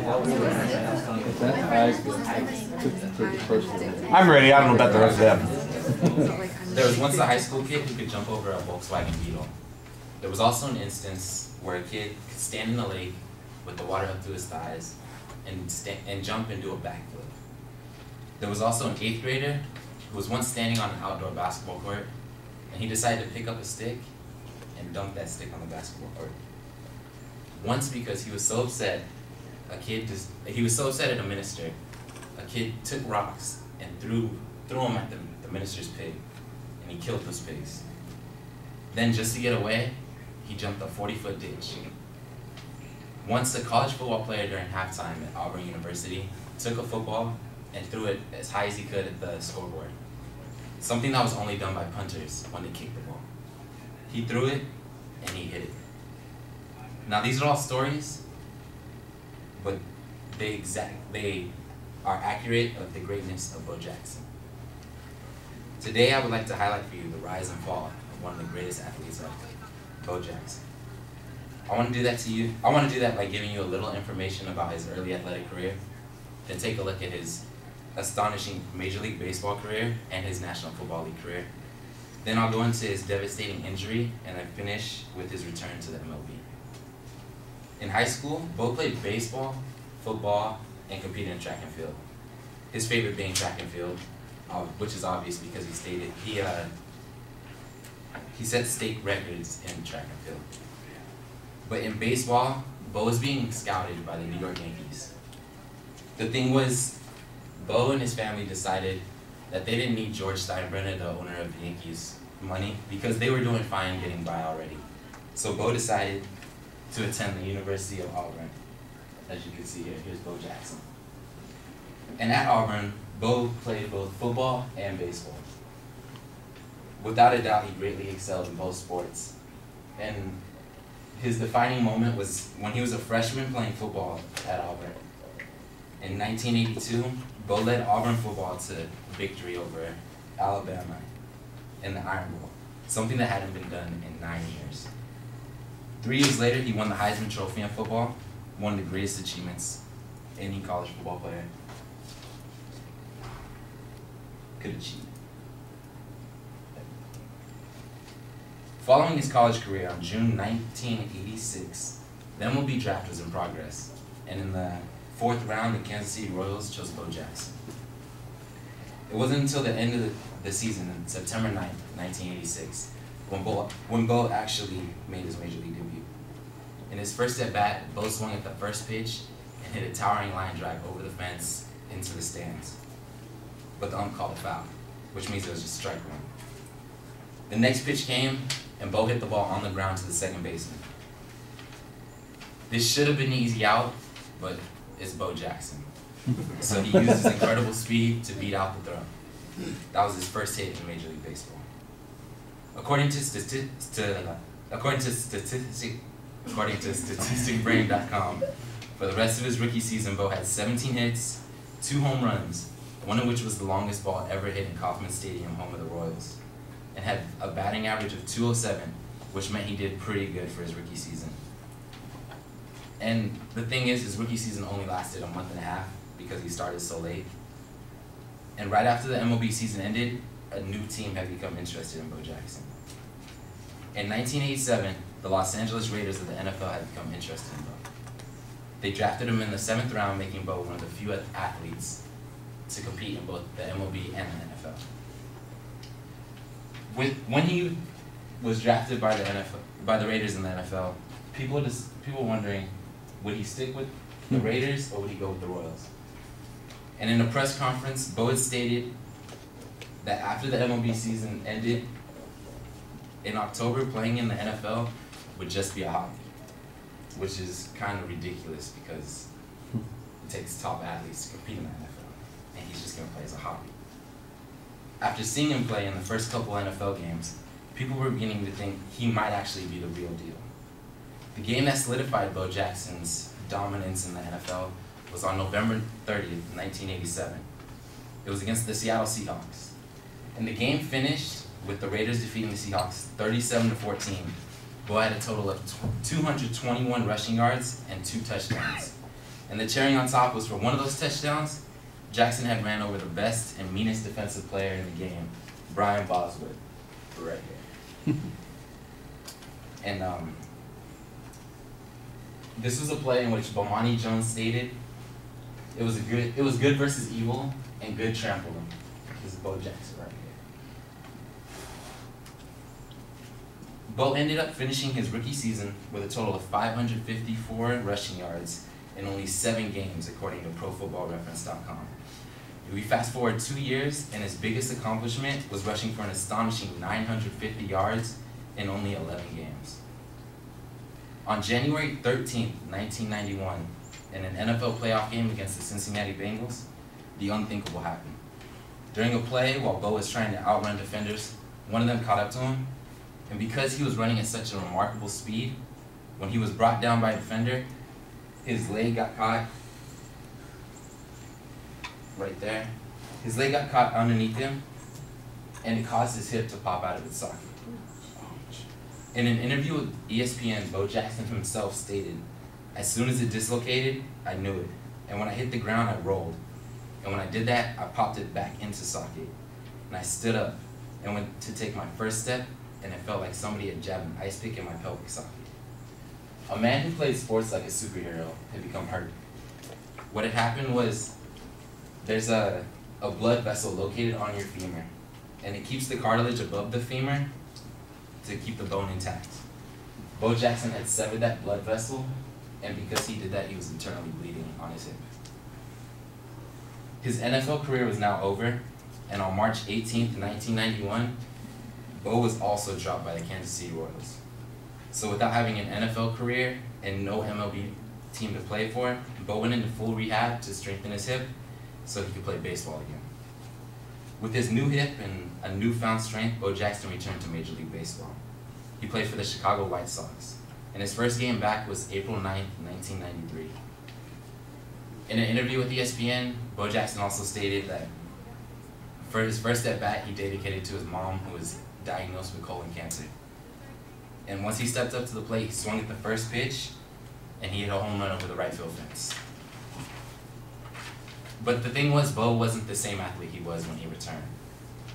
I'm ready. I don't know about the rest of them. There was once a high school kid who could jump over a Volkswagen Beetle. There was also an instance where a kid could stand in the lake with the water up to his thighs and jump and do a backflip. There was also an 8th grader who was once standing on an outdoor basketball court, and he decided to pick up a stick and dunk that stick on the basketball court. Once, because he was so upset, he was so upset at a minister, a kid took rocks and threw them at the minister's pig, and he killed those pigs. Then, just to get away, he jumped a 40-foot ditch. Once, a college football player during halftime at Auburn University took a football and threw it as high as he could at the scoreboard, something that was only done by punters when they kicked the ball. He threw it, and he hit it. Now, these are all stories, but they are accurate of the greatness of Bo Jackson. Today, I would like to highlight for you the rise and fall of one of the greatest athletes ever, Bo Jackson. I want to do that by giving you a little information about his early athletic career, then take a look at his astonishing Major League Baseball career and his National Football League career. Then I'll go into his devastating injury, and then finish with his return to the MLB. In high school, Bo played baseball, football, and competed in track and field. His favorite being track and field, which is obvious because he set state records in track and field. But in baseball, Bo was being scouted by the New York Yankees. The thing was, Bo and his family decided that they didn't need George Steinbrenner, the owner of the Yankees, money because they were doing fine getting by already. So Bo decided to attend the University of Auburn. As you can see here, here's Bo Jackson. And at Auburn, Bo played both football and baseball. Without a doubt, he greatly excelled in both sports. And his defining moment was when he was a freshman playing football at Auburn. In 1982, Bo led Auburn football to victory over Alabama in the Iron Bowl, something that hadn't been done in 9 years. 3 years later, he won the Heisman Trophy in football, one of the greatest achievements any college football player could achieve. Following his college career on June 1986, the MLB draft was in progress, and in the 4th round, the Kansas City Royals chose Bo Jackson. It wasn't until the end of the season, on September 9th, 1986, when Bo actually made his Major League debut. In his first at-bat, Bo swung at the first pitch and hit a towering line drive over the fence into the stands. But the ump called a foul, which means it was just strike one. The next pitch came, and Bo hit the ball on the ground to the second baseman. This should have been an easy out, but it's Bo Jackson. So he used his incredible speed to beat out the throw. That was his first hit in Major League Baseball. According to statisticbrain.com, for the rest of his rookie season, Bo had 17 hits, 2 home runs, one of which was the longest ball ever hit in Kauffman Stadium, home of the Royals, and had a batting average of .207, which meant he did pretty good for his rookie season. And the thing is, his rookie season only lasted a month and a half because he started so late. And right after the MLB season ended, a new team had become interested in Bo Jackson. In 1987, the Los Angeles Raiders of the NFL had become interested in Bo. They drafted him in the 7th round, making Bo one of the few athletes to compete in both the MLB and the NFL. When he was drafted by the Raiders in the NFL, people wondering, would he stick with the Raiders or would he go with the Royals? And in a press conference, Bo had stated that after the MLB season ended, in October, playing in the NFL would just be a hobby, which is kind of ridiculous because it takes top athletes to compete in the NFL, and he's just going to play as a hobby. After seeing him play in the first couple NFL games, people were beginning to think he might actually be the real deal. The game that solidified Bo Jackson's dominance in the NFL was on November 30th, 1987. It was against the Seattle Seahawks. And the game finished with the Raiders defeating the Seahawks 37-14. Bo had a total of 221 rushing yards and 2 touchdowns. And the cherry on top was for one of those touchdowns, Jackson had ran over the best and meanest defensive player in the game, Brian Bosworth, right here. And this was a play in which Bomani Jones stated, it was good versus evil, and good trampled him. This is Bo Jackson right here. Bo ended up finishing his rookie season with a total of 554 rushing yards in only 7 games, according to ProFootballReference.com. We fast forward 2 years, and his biggest accomplishment was rushing for an astonishing 950 yards in only 11 games. On January 13th, 1991, in an NFL playoff game against the Cincinnati Bengals, the unthinkable happened. During a play, while Bo was trying to outrun defenders, one of them caught up to him, and because he was running at such a remarkable speed, when he was brought down by a defender, his leg got caught right there. His leg got caught underneath him, and it caused his hip to pop out of its socket. In an interview with ESPN, Bo Jackson himself stated, "As soon as it dislocated, I knew it. And when I hit the ground, I rolled. And when I did that, I popped it back into socket. And I stood up and went to take my first step, and it felt like somebody had jabbed an ice pick in my pelvic socket." A man who played sports like a superhero had become hurt. What had happened was, there's a blood vessel located on your femur, and it keeps the cartilage above the femur to keep the bone intact. Bo Jackson had severed that blood vessel, and because he did that, he was internally bleeding on his hip. His NFL career was now over, and on March 18th, 1991, Bo was also dropped by the Kansas City Royals. So without having an NFL career and no MLB team to play for, Bo went into full rehab to strengthen his hip so he could play baseball again. With his new hip and a newfound strength, Bo Jackson returned to Major League Baseball. He played for the Chicago White Sox, and his first game back was April 9th, 1993. In an interview with ESPN, Bo Jackson also stated that for his first at bat, he dedicated to his mom, who was diagnosed with colon cancer. And once he stepped up to the plate, he swung at the first pitch, and he hit a home run over the right field fence. But the thing was, Bo wasn't the same athlete he was when he returned.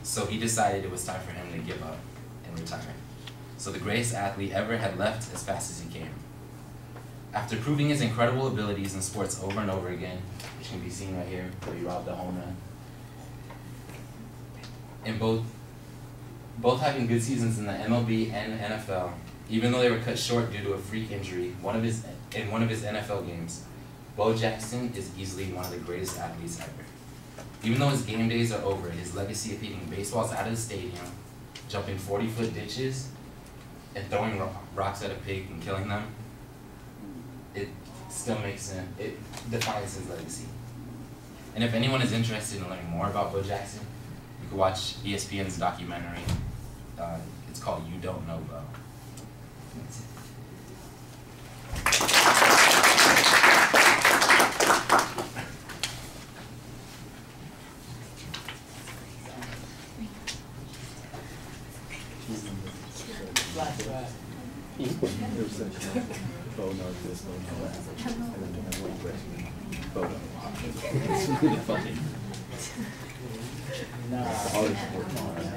So he decided it was time for him to give up and retire. So the greatest athlete ever had left as fast as he came. After proving his incredible abilities in sports over and over again, which can be seen right here, where he robbed a home run, and both having good seasons in the MLB and NFL, even though they were cut short due to a freak injury in one of his NFL games, Bo Jackson is easily one of the greatest athletes ever. Even though his game days are over, his legacy of hitting baseballs out of the stadium, jumping 40-foot ditches, and throwing rocks at a pig and killing them, it still makes him, it defines his legacy. And if anyone is interested in learning more about Bo Jackson, you can watch ESPN's documentary. It's called You Don't Know Bo. That's it. Bo knows this, Bo knows that. And then we have one question. Bo knows. Funny. All this work on right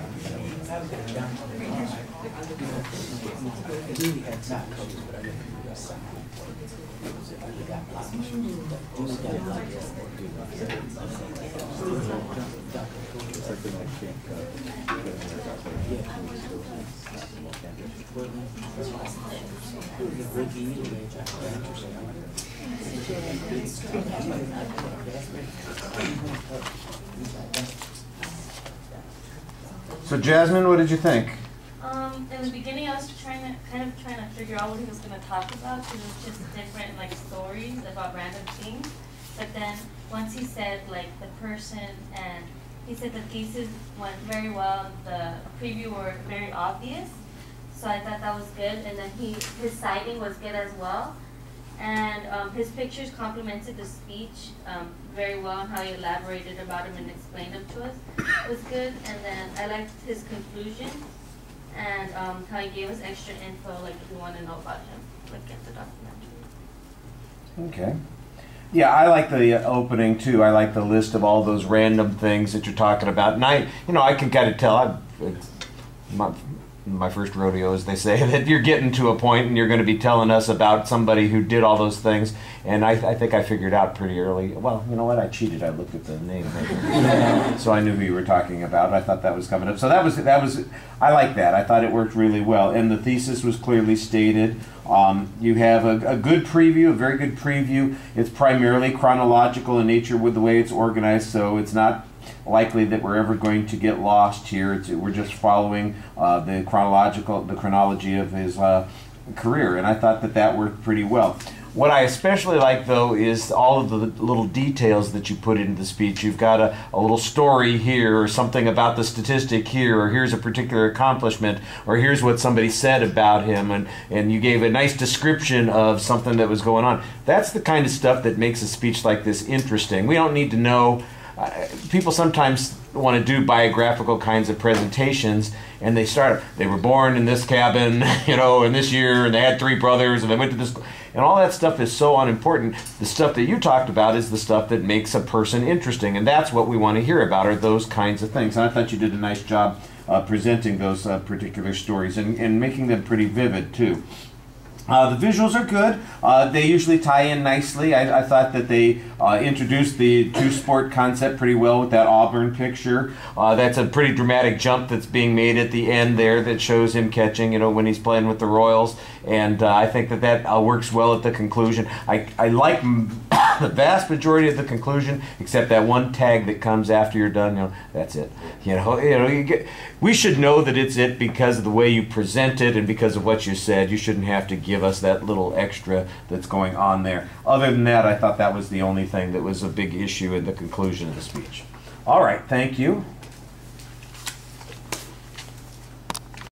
So Jasmine, what did you think? In the beginning, I was kind of trying to figure out what he was going to talk about, because it was just different like stories about random things. But then once he said like the person, and he said the thesis went very well, the preview were very obvious, so I thought that was good. And then his citing was good as well, and his pictures complemented the speech very well, and how he elaborated about him and explained them to us was good. And then I liked his conclusion, and how he gave us extra info, like if we want to know about him, like get the documentary. Okay. Yeah, I like the opening too. I like the list of all those random things that you're talking about, and I can kind of tell. It's my first rodeo, as they say, that you're getting to a point and you're going to be telling us about somebody who did all those things. And I think I figured out pretty early. Well, you know what? I cheated. I looked at the name, so I knew who you were talking about. I thought that was coming up. So that was. I like that. I thought it worked really well, and the thesis was clearly stated. You have a good preview, a very good preview. It's primarily chronological in nature with the way it's organized, so it's not likely that we're ever going to get lost here. We're just following the chronology of his career, and I thought that worked pretty well. What I especially like, though, is all of the little details that you put into the speech. You've got a little story here, or something about the statistic here, or here's a particular accomplishment, or here's what somebody said about him, and you gave a nice description of something that was going on. That's the kind of stuff that makes a speech like this interesting. We don't need to know. People sometimes want to do biographical kinds of presentations, and they were born in this cabin, in this year, and they had 3 brothers, and they went to this, and all that stuff is so unimportant. The stuff that you talked about is the stuff that makes a person interesting, and that's what we want to hear about, are those kinds of things. And I thought you did a nice job presenting those particular stories and making them pretty vivid, too. The visuals are good. They usually tie in nicely. I thought that they introduced the two-sport concept pretty well with that Auburn picture. That's a pretty dramatic jump that's being made at the end there that shows him catching, when he's playing with the Royals. And I think that works well at the conclusion. I like the vast majority of the conclusion, except that one tag that comes after you're done. That's it. We should know that it's it because of the way you present it and because of what you said. You shouldn't have to give us that little extra that's going on there. Other than that, I thought that was the only thing that was a big issue in the conclusion of the speech. All right, thank you.